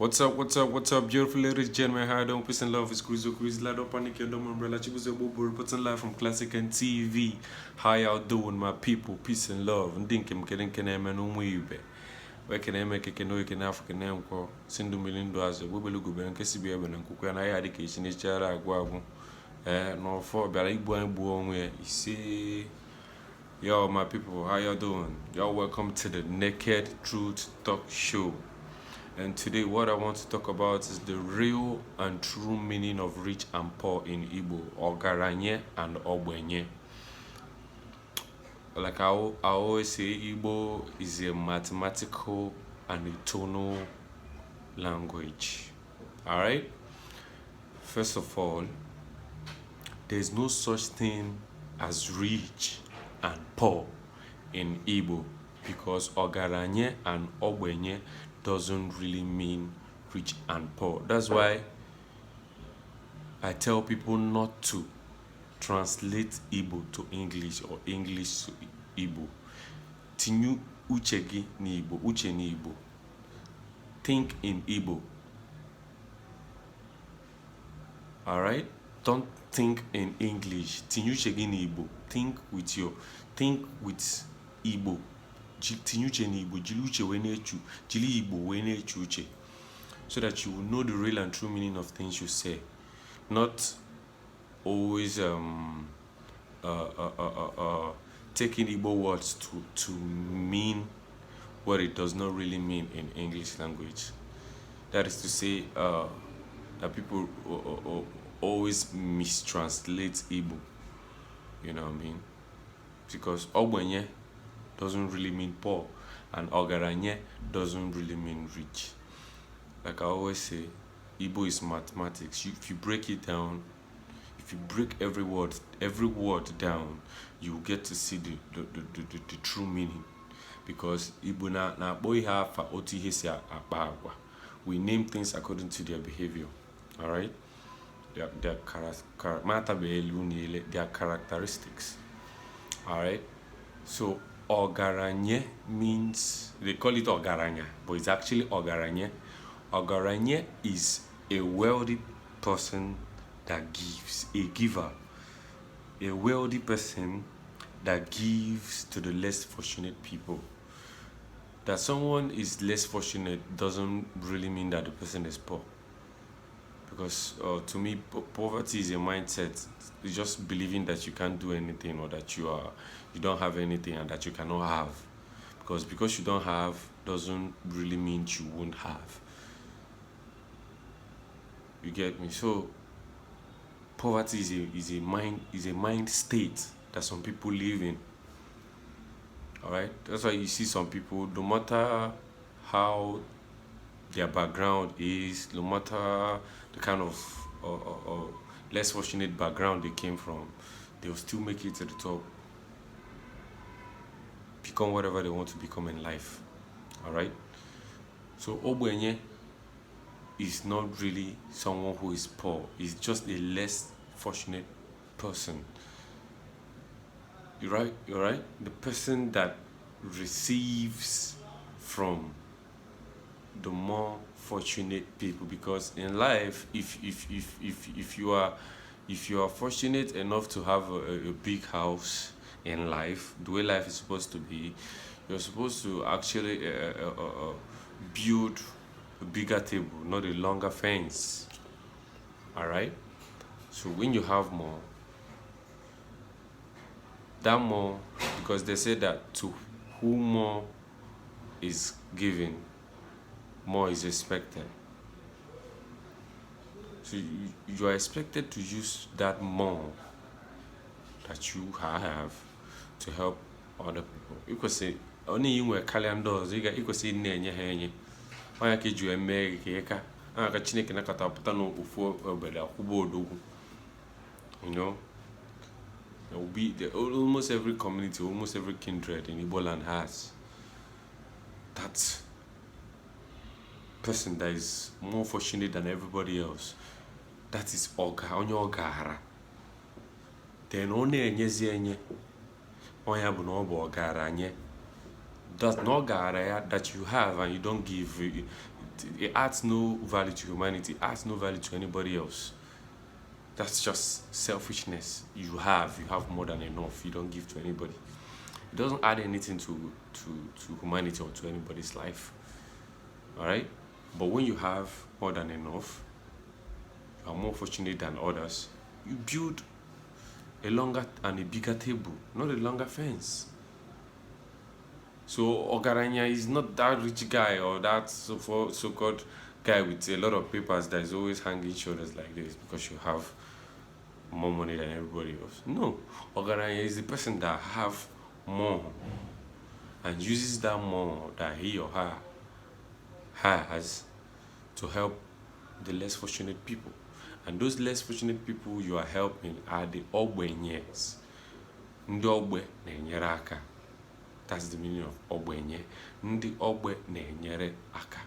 What's up, beautiful ladies, gentlemen? How you doing? Peace and love. It's Chris, Lado Panic, and Dom Umbrella. Chibuzo Bobo, reporting live from Classic and TV. How y'all doing, my people? Peace and love. Ndinkem kenemen umwibe. Wekene meke no yeke African name ko sindu milindo azo. Webelugu be nke sibi ebe na nkuku ya na ya dike ichine chara agwagu. No for biara igbo onwe isi. Yo, my people, how y'all doing? Y'all welcome to the Naked Truth Talk Show. And today what I want to talk about is the real and true meaning of rich and poor in Igbo, Ogaranye and Ogbenye. Like I always say, Igbo is a mathematical and a tonal language. Alright? First of all, there's no such thing as rich and poor in Igbo because Ogaranye and Ogbenye doesn't really mean rich and poor. That's why I tell people not to translate Igbo to English or English to Igbo. Tinyu uchegi ni Igbo, uche ni Igbo. Think in Igbo. Alright? Don't think in English. Tinyu uchegi ni Igbo. Think with Igbo. Tinyuche ni Igbo, jiluche wenechu, jili Igbo wenechu uche. So that you will know the real and true meaning of things you say. Not always taking Igbo words to mean what it does not really mean in English language. That is to say that people always mistranslate Igbo. You know what I mean? Because Ogbenye doesn't really mean poor, and Ogaranye doesn't really mean rich. Like I always say, Igbo is mathematics. If you break it down, if you break every word down, you get to see the true meaning. Because Igbo na boy have oti hesi akpa. We name things according to their behavior. All right, their characteristics. All right, so Ogaranye means, they call it Ogaranya, but it's actually Ogaranye. Ogaranye is a wealthy person that gives, a giver. A wealthy person that gives to the less fortunate people. That someone is less fortunate doesn't really mean that the person is poor. Because to me, poverty is a mindset. It's just believing that you can't do anything, or that you don't have anything, and that you cannot have. Because you don't have doesn't really mean you won't have. You get me? So poverty is a mind state that some people live in. All right. That's why you see some people, no matter how their background is, no matter the kind of less fortunate background they came from, they'll still make it to the top, become whatever they want to become in life. All right. So Ogbenye is not really someone who is poor. He's just a less fortunate person. You're right. The person that receives from the more fortunate people, because in life, if you are fortunate enough to have a big house in life, the way life is supposed to be, you're supposed to actually build a bigger table, not a longer fence. All right. So when you have more, because they say that to whom more is given, more is expected. So you are expected to use that more that you have to help other people. You could say only you were calendars, you could say nenye henye. Why can't you make a Chineke na kataputano ufo obeda kubodogu? You know? There will be almost every community, almost every kindred in Igbo land has that person that is more fortunate than everybody else. That is onye Ogara. Then only enyezi enye onye bụ na ọ bụ Ogaranye. That's not Ogara that you have and you don't give it adds no value to humanity, it adds no value to anybody else. That's just selfishness. You have more than enough. You don't give to anybody. It doesn't add anything to humanity or to anybody's life. All right. But when you have more than enough, you are more fortunate than others. You build a longer and a bigger table, not a longer fence. So Ogaranya is not that rich guy or that so-called guy with a lot of papers that is always hanging shoulders like this because you have more money than everybody else. No, Ogaranya is the person that have more and uses that more that he or her has to help the less fortunate people. And those less fortunate people you are helping are the Ogbenyes. Ndị ogbe na-enyere aka. That's the meaning of Ogbenye. Ndị ogbe na-enyere aka.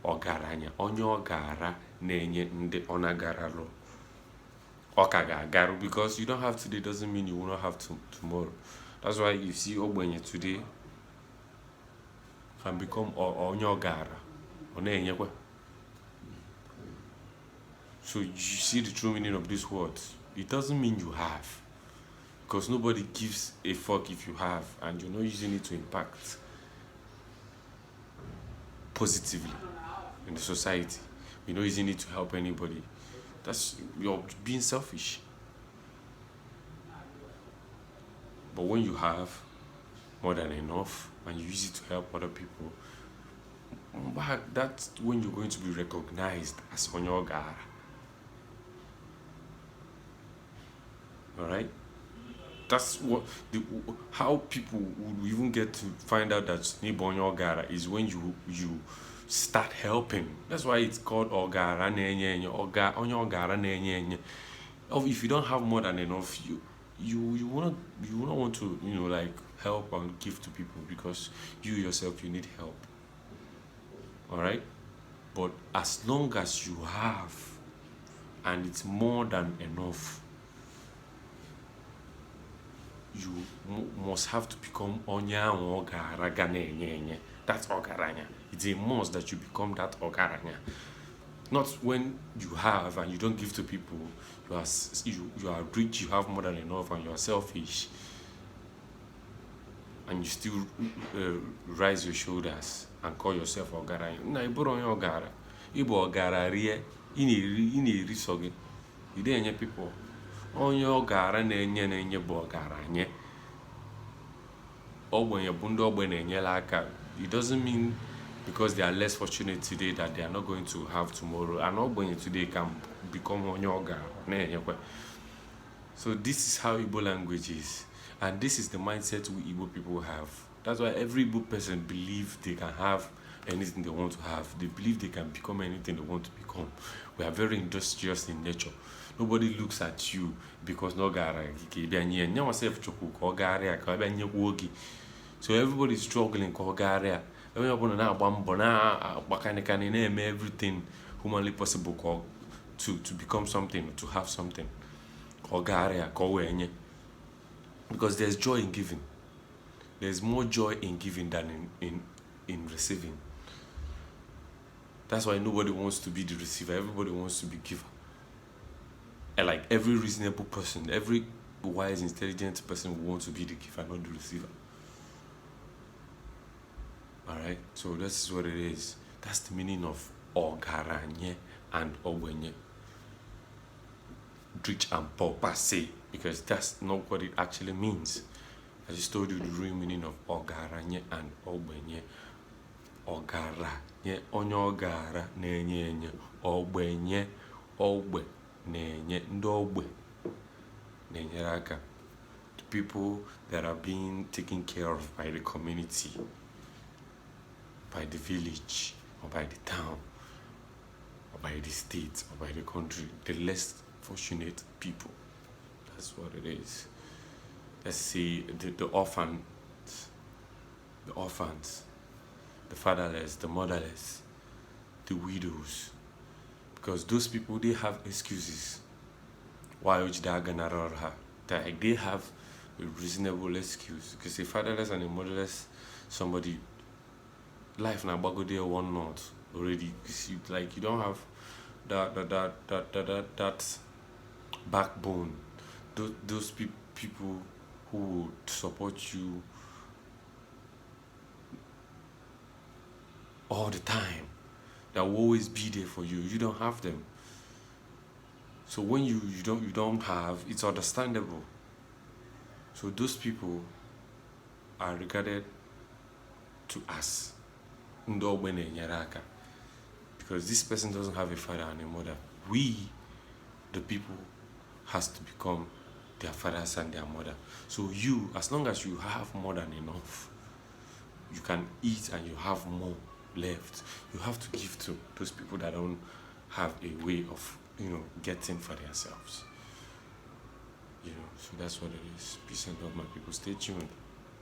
Ogaranya, onye ogara na-enye ndị onagaralo. Oka ga-agaru, because you don't have today doesn't mean you will not have tomorrow. That's why you see Ogbenye today can become onye ogara. Ona-enyekwa. So you see the true meaning of these words. It doesn't mean you have. Because nobody gives a fuck if you have and you're not using it to impact positively in the society. You're not using it to help anybody. You're being selfish. But when you have more than enough and you use it to help other people, that's when you're going to be recognized as Onyogara. Alright? That's how people would even get to find out that Nibonyo Ogara is when you start helping. That's why it's called Ogara Nenye Onyo Ogara Nenye. If you don't have more than enough, you will not want to, like, help and give to people because you yourself, you need help. Alright? But as long as you have and it's more than enough, you must have to become Onya Ogara Ganenye. That's Ogaranya. It's a must that you become that Ogaranya. Not when you have and you don't give to people, you are rich, you have more than enough, and you are selfish, and you still rise your shoulders and call yourself Ogaranya. Na iburu onye Ogara. Ibu Ogara rie, iri soge. You dey enye people. Onye Ogara na-enye bụ Ogaranye. Ogbenye bụ ndị ogbe na-enyela aka. It doesn't mean because they are less fortunate today that they are not going to have tomorrow. And Ogbenye today can become Onye Ogara na-enyekwa. So this is how Igbo language is. And this is the mindset we Igbo people have. That's why every Igbo person believes they can have anything they want to have. They believe they can become anything they want to become. We are very industrious in nature. Nobody looks at you because no gara. So everybody is struggling. Everything humanly possible to become something, to have something. Because there's joy in giving. There's more joy in giving than in receiving. That's why nobody wants to be the receiver. Everybody wants to be giver. And like every reasonable person, every wise, intelligent person will want to be the giver, not the receiver. Alright? So this is what it is. That's the meaning of Ogaranye and Ogbenye. Rich and poor per se, because that's not what it actually means. I just told you the real meaning of Ogaranye and Ogbenye. Ogaranye, onye ogara na-enye. Ogbenye, ogbe na-enye. Ndị ogbe na-enyere aka. The people that are being taken care of by the community, by the village, or by the town, or by the state, or by the country, the less fortunate people. That's what it is. Let's see the orphans, the fatherless, the motherless, the widows. Because those people, they have excuses. Why would they they have a reasonable excuse. Because a fatherless and a motherless somebody, life na bago there one not. already. Like you don't have that backbone. Those people who would support you all the time, that will always be there for you. You don't have them. So when you don't have, it's understandable. So those people are regarded to as ndị ogbenye nyere aka, because this person doesn't have a father and a mother. We, the people, has to become their fathers and their mother. So you, as long as you have more than enough, you can eat and you have more left, you have to give to those people that don't have a way of getting for themselves. So that's what it is. Peace and love, my people. Stay tuned.